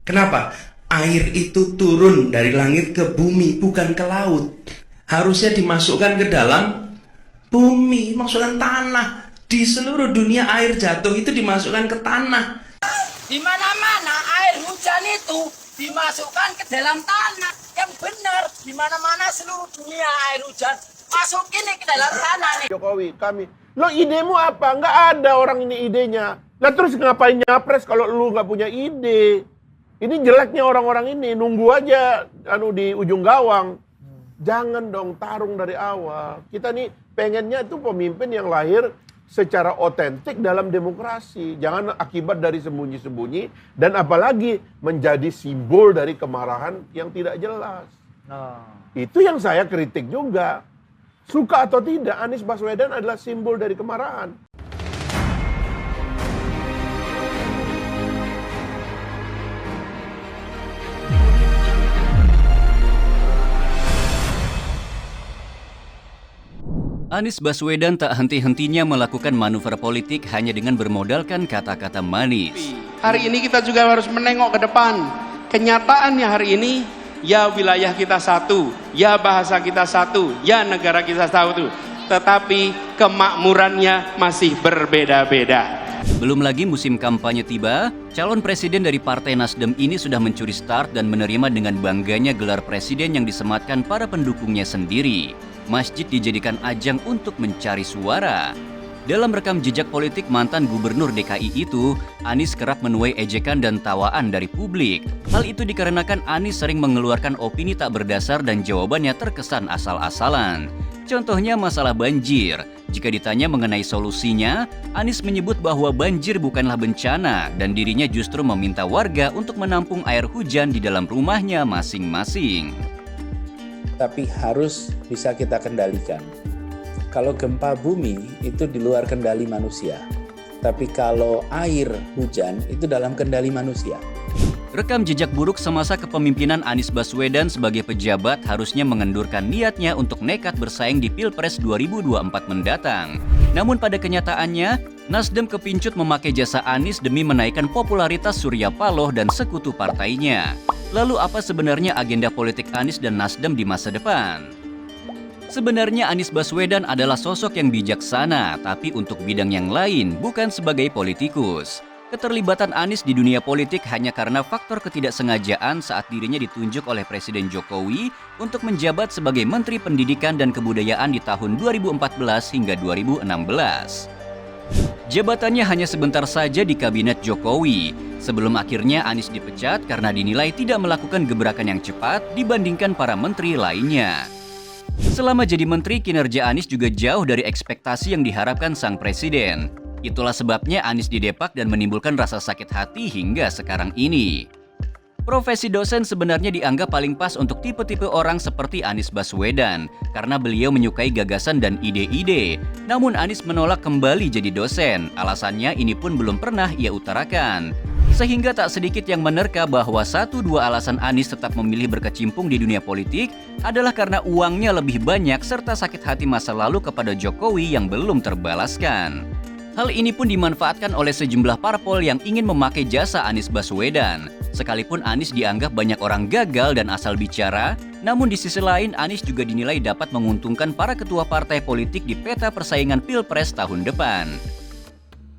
Kenapa? Air itu turun dari langit ke bumi, bukan ke laut. Harusnya dimasukkan ke dalam bumi, masukkan tanah. Di seluruh dunia air jatuh itu dimasukkan ke tanah. Di mana-mana air hujan itu dimasukkan ke dalam tanah. Yang benar, di mana-mana seluruh dunia air hujan masukin ke dalam tanah nih. Jokowi, kami. Lo idemu apa? Nggak ada orang ini idenya. Lah terus ngapain nyapres kalau lu nggak punya ide? Ini jeleknya orang-orang ini, nunggu aja di ujung gawang. Jangan dong tarung dari awal. Kita nih pengennya itu pemimpin yang lahir secara otentik dalam demokrasi. Jangan akibat dari sembunyi-sembunyi dan apalagi menjadi simbol dari kemarahan yang tidak jelas. Itu yang saya kritik juga. Suka atau tidak, Anies Baswedan adalah simbol dari kemarahan. Anies Baswedan tak henti-hentinya melakukan manuver politik hanya dengan bermodalkan kata-kata manis. Hari ini kita juga harus menengok ke depan. Kenyataannya hari ini, ya wilayah kita satu, ya bahasa kita satu, ya negara kita satu. Tetapi kemakmurannya masih berbeda-beda. Belum lagi musim kampanye tiba, calon presiden dari Partai Nasdem ini sudah mencuri start dan menerima dengan bangganya gelar presiden yang disematkan para pendukungnya sendiri. Masjid dijadikan ajang untuk mencari suara. Dalam rekam jejak politik mantan gubernur DKI itu, Anies kerap menuai ejekan dan tawaan dari publik. Hal itu dikarenakan Anies sering mengeluarkan opini tak berdasar dan jawabannya terkesan asal-asalan. Contohnya masalah banjir. Jika ditanya mengenai solusinya, Anies menyebut bahwa banjir bukanlah bencana dan dirinya justru meminta warga untuk menampung air hujan di dalam rumahnya masing-masing. Tapi harus bisa kita kendalikan. Kalau gempa bumi itu di luar kendali manusia. Tapi kalau air hujan itu dalam kendali manusia. Rekam jejak buruk semasa kepemimpinan Anies Baswedan sebagai pejabat harusnya mengendurkan niatnya untuk nekat bersaing di Pilpres 2024 mendatang. Namun pada kenyataannya, Nasdem kepincut memakai jasa Anies demi menaikkan popularitas Surya Paloh dan sekutu partainya. Lalu apa sebenarnya agenda politik Anies dan Nasdem di masa depan? Sebenarnya Anies Baswedan adalah sosok yang bijaksana, tapi untuk bidang yang lain, bukan sebagai politikus. Keterlibatan Anies di dunia politik hanya karena faktor ketidaksengajaan saat dirinya ditunjuk oleh Presiden Jokowi untuk menjabat sebagai Menteri Pendidikan dan Kebudayaan di tahun 2014 hingga 2016. Jabatannya hanya sebentar saja di kabinet Jokowi, sebelum akhirnya Anies dipecat karena dinilai tidak melakukan gebrakan yang cepat dibandingkan para menteri lainnya. Selama jadi menteri, kinerja Anies juga jauh dari ekspektasi yang diharapkan sang presiden. Itulah sebabnya Anies didepak dan menimbulkan rasa sakit hati hingga sekarang ini. Profesi dosen sebenarnya dianggap paling pas untuk tipe-tipe orang seperti Anies Baswedan karena beliau menyukai gagasan dan ide-ide. Namun Anies menolak kembali jadi dosen. Alasannya ini pun belum pernah ia utarakan. Sehingga tak sedikit yang menerka bahwa 1-2 alasan Anies tetap memilih berkecimpung di dunia politik adalah karena uangnya lebih banyak serta sakit hati masa lalu kepada Jokowi yang belum terbalaskan. Hal ini pun dimanfaatkan oleh sejumlah parpol yang ingin memakai jasa Anies Baswedan. Sekalipun Anies dianggap banyak orang gagal dan asal bicara, namun di sisi lain Anies juga dinilai dapat menguntungkan para ketua partai politik di peta persaingan Pilpres tahun depan.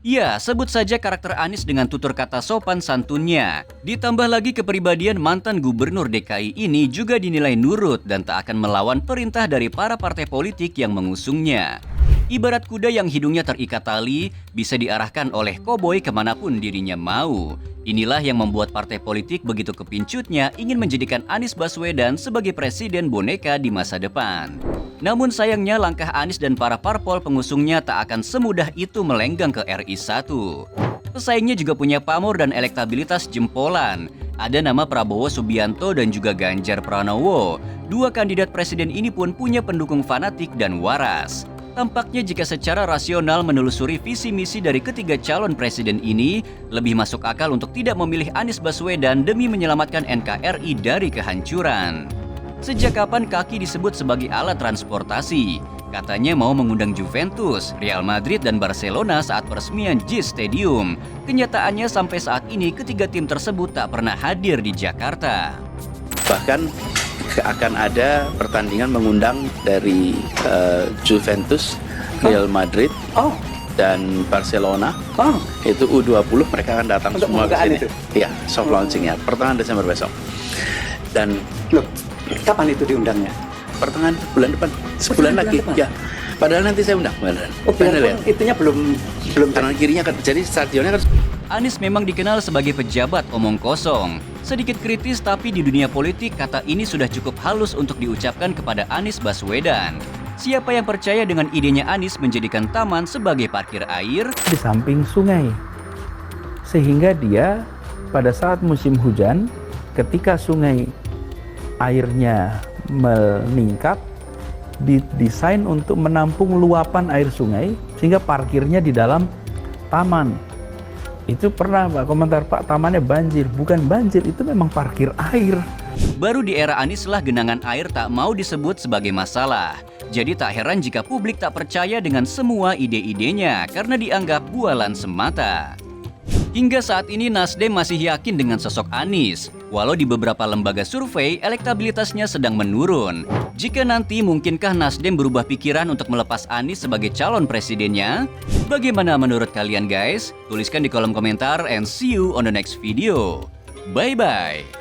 Ya, sebut saja karakter Anies dengan tutur kata sopan santunnya. Ditambah lagi kepribadian mantan gubernur DKI ini juga dinilai nurut dan tak akan melawan perintah dari para partai politik yang mengusungnya. Ibarat kuda yang hidungnya terikat tali, bisa diarahkan oleh koboi kemanapun dirinya mau. Inilah yang membuat partai politik begitu kepincutnya ingin menjadikan Anies Baswedan sebagai presiden boneka di masa depan. Namun sayangnya langkah Anies dan para parpol pengusungnya tak akan semudah itu melenggang ke RI 1. Pesaingnya juga punya pamor dan elektabilitas jempolan. Ada nama Prabowo Subianto dan juga Ganjar Pranowo. Dua kandidat presiden ini pun punya pendukung fanatik dan waras. Tampaknya jika secara rasional menelusuri visi misi dari ketiga calon presiden ini, lebih masuk akal untuk tidak memilih Anies Baswedan demi menyelamatkan NKRI dari kehancuran. Sejak kapan kaki disebut sebagai alat transportasi? Katanya mau mengundang Juventus, Real Madrid, dan Barcelona saat peresmian JIS Stadium. Kenyataannya sampai saat ini ketiga tim tersebut tak pernah hadir di Jakarta. Bahkan akan ada pertandingan mengundang dari Juventus, Real Madrid, dan Barcelona. Itu U20 mereka akan datang untuk semua ke sini. itu? Iya, soft launching ya, pertengahan Desember besok. Dan Loh, kapan itu diundangnya? pertengahan bulan depan, sebulan bulan lagi. depan? Ya, padahal nanti saya undang beneran. Biarpun itunya belum Kanan kirinya kan, jadi stadionnya kan. Anies memang dikenal sebagai pejabat omong kosong. Sedikit kritis tapi di dunia politik kata ini sudah cukup halus untuk diucapkan kepada Anies Baswedan. Siapa yang percaya dengan idenya Anies menjadikan taman sebagai parkir air? Di samping sungai. Sehingga dia pada saat musim hujan, ketika sungai airnya meningkat, didesain untuk menampung luapan air sungai sehingga parkirnya di dalam taman. Itu pernah Pak komentar, Pak, tamannya banjir. Bukan banjir, itu memang parkir air. Baru di era Anies lah genangan air tak mau disebut sebagai masalah. Jadi tak heran jika publik tak percaya dengan semua ide-idenya karena dianggap bualan semata. Hingga saat ini Nasdem masih yakin dengan sosok Anies, walau di beberapa lembaga survei elektabilitasnya sedang menurun. Jika nanti mungkinkah Nasdem berubah pikiran untuk melepas Anies sebagai calon presidennya? Bagaimana menurut kalian guys? Tuliskan di kolom komentar and see you on the next video. Bye-bye.